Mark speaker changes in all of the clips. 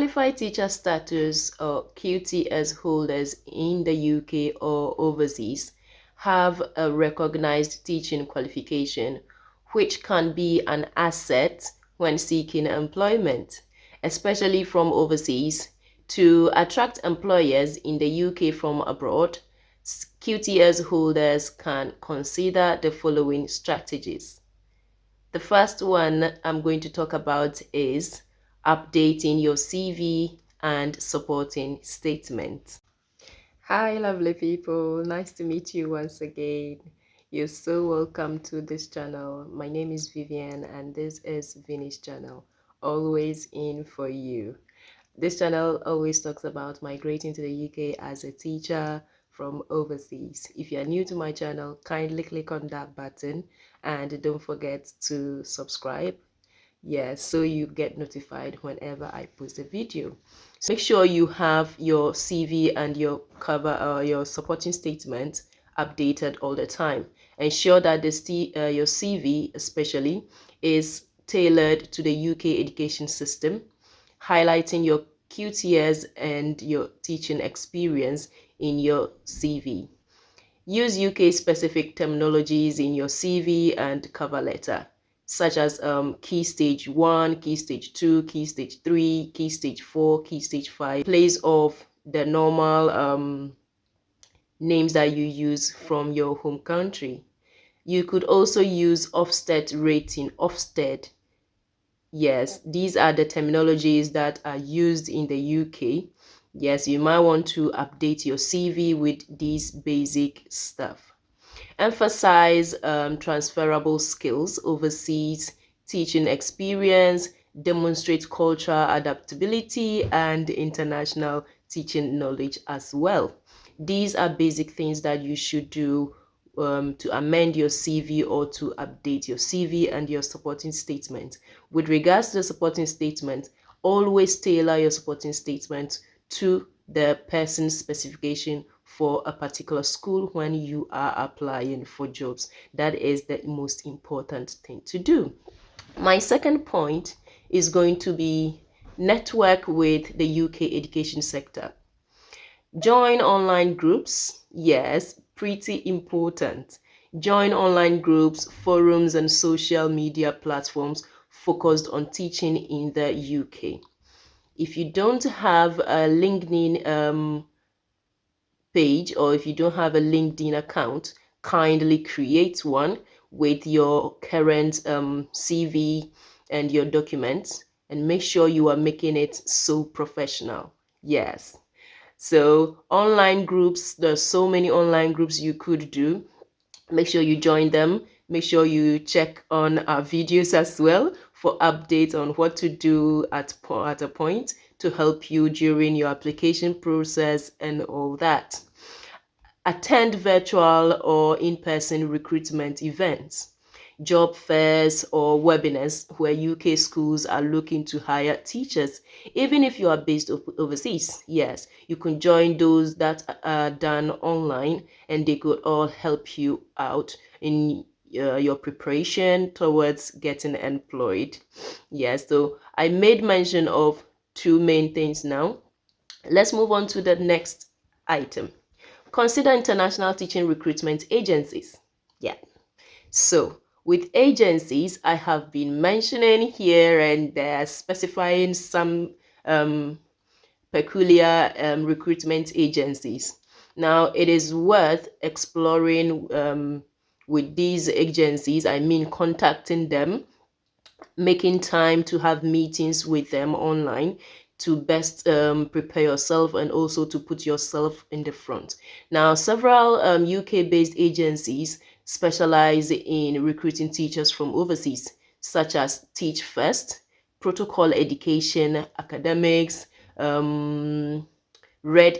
Speaker 1: Qualified teacher status or QTS holders in the UK or overseas have a recognized teaching qualification, which can be an asset when seeking employment, especially from overseas. To attract employers in the UK from abroad, QTS holders can consider the following strategies. The first one I'm going to talk about is updating your CV and supporting statements. Hi, lovely people. Nice to meet you once again. You're so welcome to this channel. My name is Vivian and this is Vinnie's channel. Always in for you. This channel always talks about migrating to the UK as a teacher from overseas. If you are new to my channel, kindly click on that button and don't forget to subscribe. Yes, so you get notified whenever I post a video. So make sure you have your CV and your cover or your supporting statement updated all the time. Ensure that your CV especially is tailored to the UK education system, highlighting your QTS and your teaching experience in your CV. Use UK-specific terminologies in your CV and cover letter, such as Key Stage 1, Key Stage 2, Key Stage 3, Key Stage 4, Key Stage 5, in place of the normal names that you use from your home country. You could also use Ofsted rating, Ofsted. Yes, these are the terminologies that are used in the UK. Yes, you might want to update your CV with these basic stuff. Emphasize transferable skills overseas, teaching experience, demonstrate cultural adaptability and international teaching knowledge as well. These are basic things that you should do to amend your CV or to update your CV and your supporting statement. With regards to the supporting statement, always tailor your supporting statement to the person's specification for a particular school when you are applying for jobs. That is the most important thing to do. My second point is going to be network with the UK education sector. Join online groups. Yes, pretty important. Join online groups, forums, and social media platforms focused on teaching in the UK. If you don't have a LinkedIn page, or if you don't have a LinkedIn account, kindly create one with your current CV and your documents, and make sure you are making it so professional. Yes. So online groups, there's so many online groups you could do. Make sure you join them. Make sure you check on our videos as well for updates on what to do at a point to help you during your application process and all that. Attend virtual or in-person recruitment events, job fairs or webinars where UK schools are looking to hire teachers. Even if you are based overseas, yes, you can join those that are done online and they could all help you out in your preparation towards getting employed. Yes, so I made mention of two main things now. Let's move on to the next item. Consider international teaching recruitment agencies. Yeah. So with agencies, I have been mentioning here and there, specifying some peculiar recruitment agencies. Now, it is worth exploring with these agencies, I mean contacting them, making time to have meetings with them online to best prepare yourself and also to put yourself in the front. Now, several UK-based agencies specialize in recruiting teachers from overseas, such as Teach First, Protocol Education, Academics, Red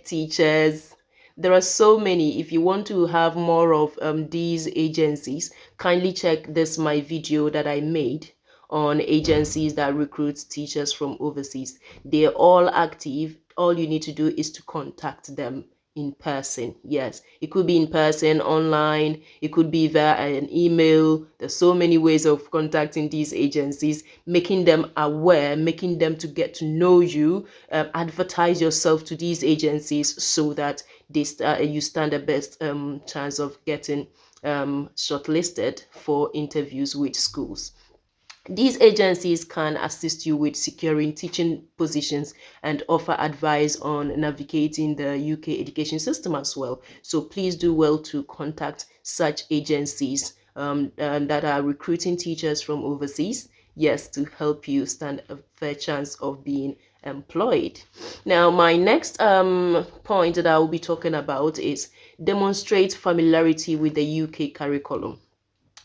Speaker 1: Teachers. There are so many. If you want to have more of these agencies, kindly check this my video that I made on agencies that recruit teachers from overseas. They're all active. All you need to do is to contact them. in person. Yes, it could be in person, online, it could be via an email. There's so many ways of contacting these agencies, making them aware, making them to get to know you, advertise yourself to these agencies so that you stand the best chance of getting shortlisted for interviews with schools. These agencies can assist you with securing teaching positions and offer advice on navigating the UK education system as well. So please do well to contact such agencies that are recruiting teachers from overseas, yes, to help you stand a fair chance of being employed. Now, my next point that I will be talking about is demonstrate familiarity with the UK curriculum.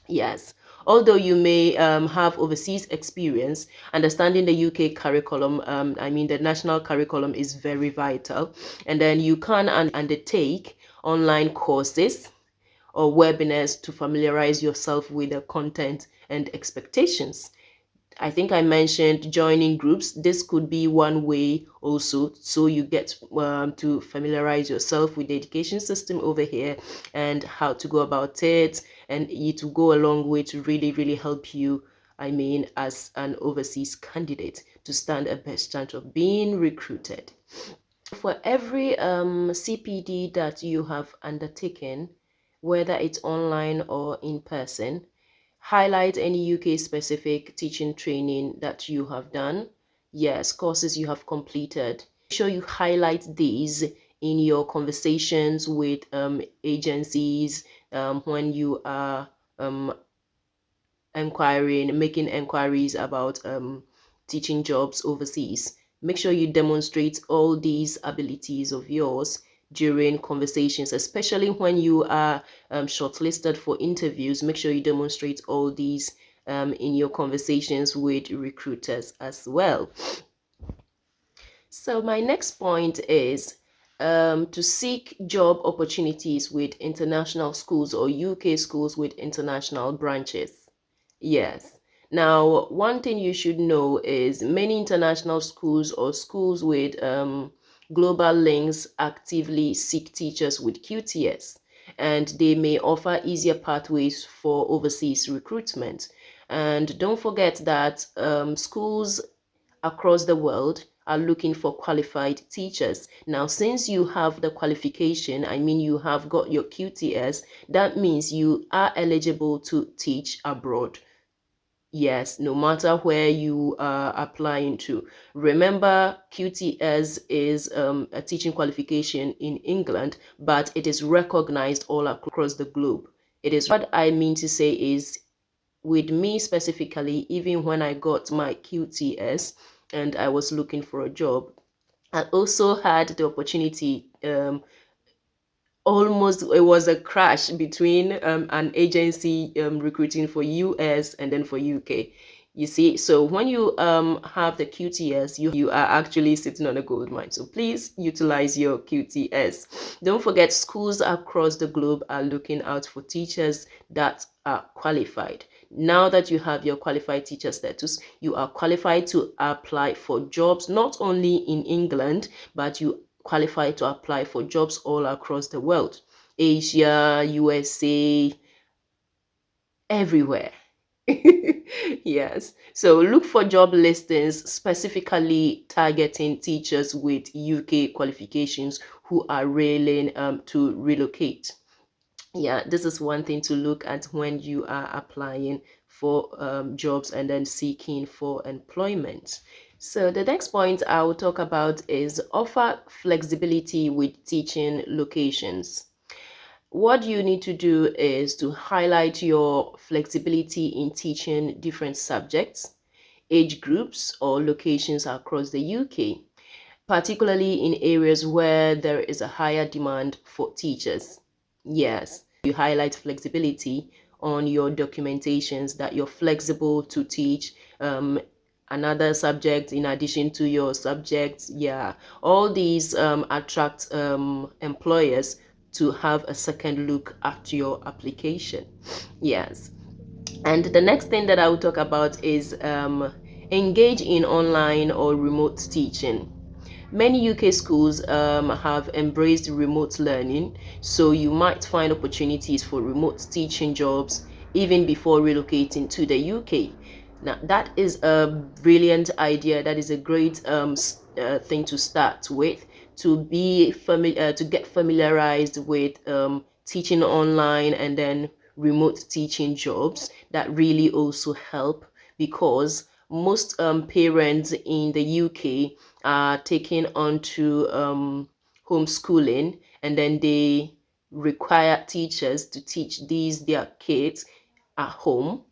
Speaker 1: Yes. Although you may have overseas experience, understanding the UK curriculum, I mean, the national curriculum is very vital. And then you can undertake online courses or webinars to familiarize yourself with the content and expectations. I think I mentioned joining groups. This could be one way also, so you get to familiarize yourself with the education system over here and how to go about it, and it will go a long way to really, really help you, I mean, as an overseas candidate to stand a best chance of being recruited. For every CPD that you have undertaken, whether it's online or in person, highlight any UK specific teaching training that you have done. Yes, courses you have completed. Make sure you highlight these in your conversations with agencies when you are making inquiries about teaching jobs overseas. Make sure you demonstrate all these abilities of yours during conversations, especially when you are shortlisted for interviews. Make sure you demonstrate all these in your conversations with recruiters as well. So my next point is to seek job opportunities with international schools or UK schools with international branches. Yes. Now, one thing you should know is many international schools or schools with global links actively seek teachers with QTS, and they may offer easier pathways for overseas recruitment. And don't forget that schools across the world are looking for qualified teachers. Now, since you have the qualification, I mean, you have got your QTS, that means you are eligible to teach abroad. Yes, no matter where you are applying to. Remember, QTS is a teaching qualification in England, but it is recognized all across the globe. It is what I mean to say is, with me specifically, even when I got my QTS and I was looking for a job, I also had the opportunity almost it was a crash between an agency recruiting for US and then for UK. You see, so when you have the QTS, you are actually sitting on a gold mine. So please utilize your QTS. Don't forget, schools across the globe are looking out for teachers that are qualified. Now that you have your qualified teacher status, you are qualified to apply for jobs not only in England, but you qualify to apply for jobs all across the world. Asia, USA, everywhere. Yes. So look for job listings specifically targeting teachers with UK qualifications who are willing to relocate. Yeah, this is one thing to look at when you are applying for jobs and then seeking for employment. So the next point I will talk about is offer flexibility with teaching locations. What you need to do is to highlight your flexibility in teaching different subjects, age groups, or locations across the UK, particularly in areas where there is a higher demand for teachers. Yes, you highlight flexibility on your documentations that you're flexible to teach another subject in addition to your subjects. Yeah, all these attract employers to have a second look at your application. Yes. And the next thing that I will talk about is engage in online or remote teaching. Many UK schools have embraced remote learning, so you might find opportunities for remote teaching jobs even before relocating to the UK. Now, that is a brilliant idea. That is a great thing to start with, to be familiar, to get familiarized with teaching online and then remote teaching jobs. That really also help, because most parents in the UK are taking on to homeschooling, and then they require teachers to teach these their kids at home,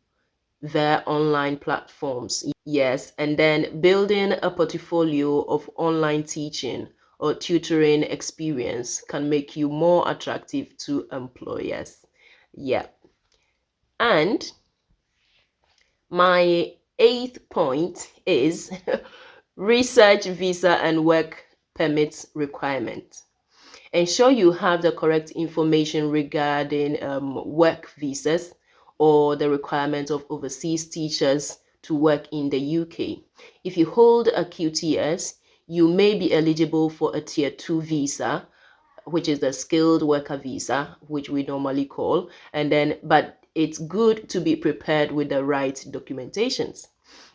Speaker 1: their online platforms. Yes, and then building a portfolio of online teaching or tutoring experience can make you more attractive to employers. Yeah. And my eighth point is research visa and work permits requirements. Ensure you have the correct information regarding work visas or the requirement of overseas teachers to work in the UK. If you hold a QTS, you may be eligible for a Tier 2 visa, which is the skilled worker visa, which we normally call, and then, but it's good to be prepared with the right documentations.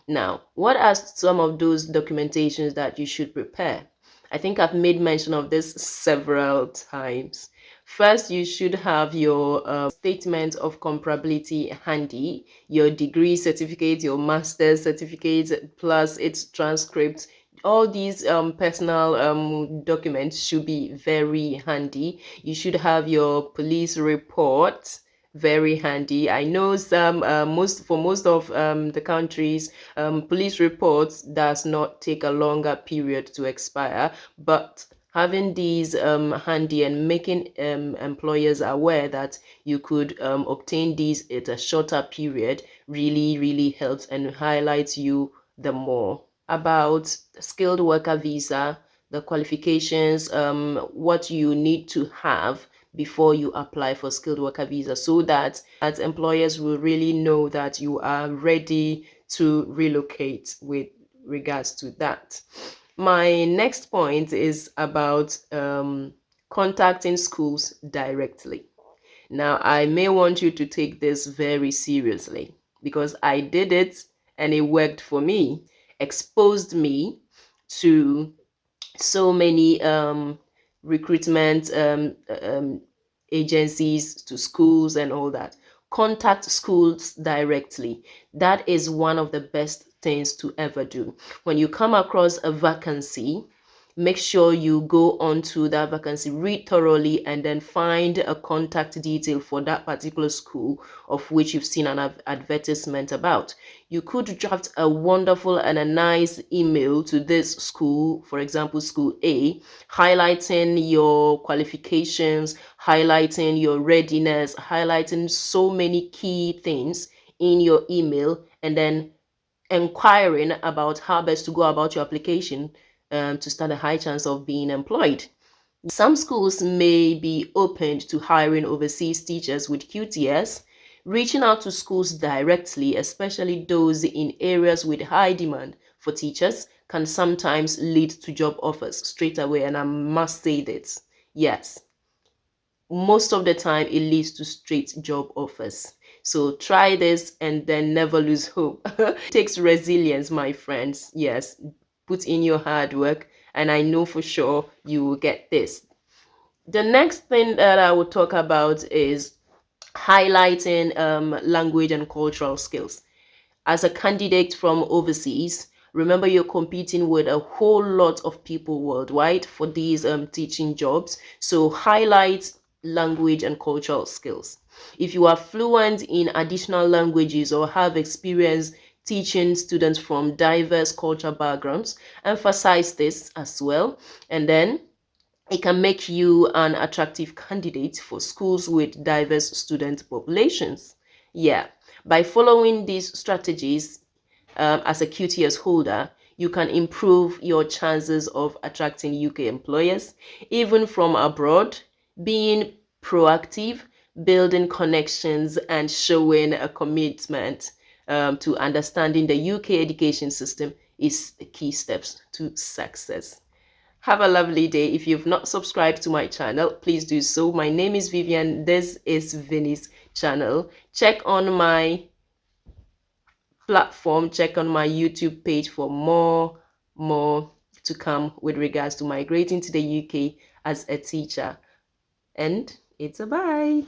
Speaker 1: Now, what are some of those documentations that you should prepare? I think I've made mention of this several times. First, you should have your statement of comparability handy, your degree certificate, your master's certificate, plus its transcript. All these personal documents should be very handy. You should have your police report, very handy. I know some most of the countries, police reports does not take a longer period to expire, but having these handy and making employers aware that you could obtain these at a shorter period really helps and highlights you the more. About skilled worker visa, the qualifications, what you need to have before you apply for skilled worker visa, so that employers will really know that you are ready to relocate with regards to that. My next point is about contacting schools directly. Now, I may want you to take this very seriously, because I did it and it worked for me, exposed me to so many recruitment agencies, to schools and all that. Contact schools directly. That is one of the best things to ever do. When you come across a vacancy, make sure you go onto that vacancy, read thoroughly, and then find a contact detail for that particular school of which you've seen an advertisement about. You could draft a wonderful and a nice email to this school, for example, school A, highlighting your qualifications, highlighting your readiness, highlighting so many key things in your email, and then inquiring about how best to go about your application to stand a high chance of being employed. Some schools may be open to hiring overseas teachers with QTS. Reaching out to schools directly, especially those in areas with high demand for teachers, can sometimes lead to job offers straight away. And I must say this, yes, most of the time it leads to straight job offers. So try this and then never lose hope. It takes resilience, my friends. Yes, put in your hard work, and I know for sure you will get this. The next thing that I will talk about is highlighting language and cultural skills. As a candidate from overseas, remember you're competing with a whole lot of people worldwide for these teaching jobs. So highlight language and cultural skills. If you are fluent in additional languages or have experience teaching students from diverse cultural backgrounds, emphasize this as well. And then it can make you an attractive candidate for schools with diverse student populations. Yeah, by following these strategies, as a QTS holder, you can improve your chances of attracting UK employers, even from abroad. Being proactive, building connections, and showing a commitment to understanding the UK education system is the key steps to success. Have a lovely day. If you've not subscribed to my channel, please do so. My name is Vivian. This is Vinnie's channel. Check on my platform, check on my YouTube page for more to come with regards to migrating to the UK as a teacher. And it's a bye.